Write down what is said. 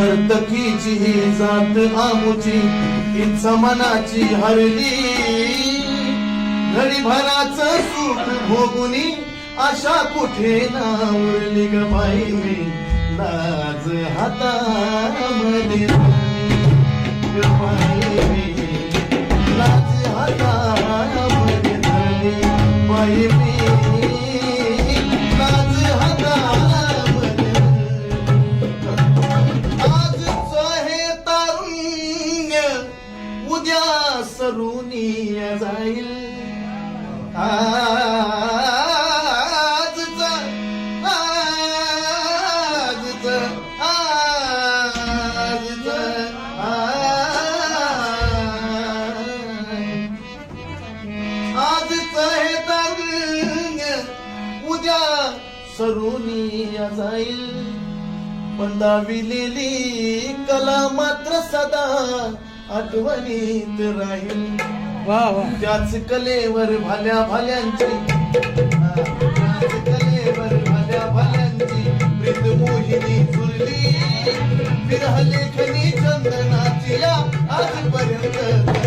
नर्तकीची ही जात आमुची इच्छा मनाची हरली घडीभराच सुख भोगुनी आशा कुठे ना उरली ग बाई मी लाज हातामध्ये ग बाई मी लाज हातामध्ये धरली बाई मी लाज हातामध्ये आजच हे तारुण्य उद्या सरुनी जाईल उद्या सरुनी जाईल पण दाविलेली कला मात्र सदा आठवणीत राहील त्याच कलेवर भाल्या भाल्यांची त्याच कलेवर भाल्या भाल्यांची प्रीत मोहिनी चुरली विरह लेखनी चंदनाची आजपर्यंत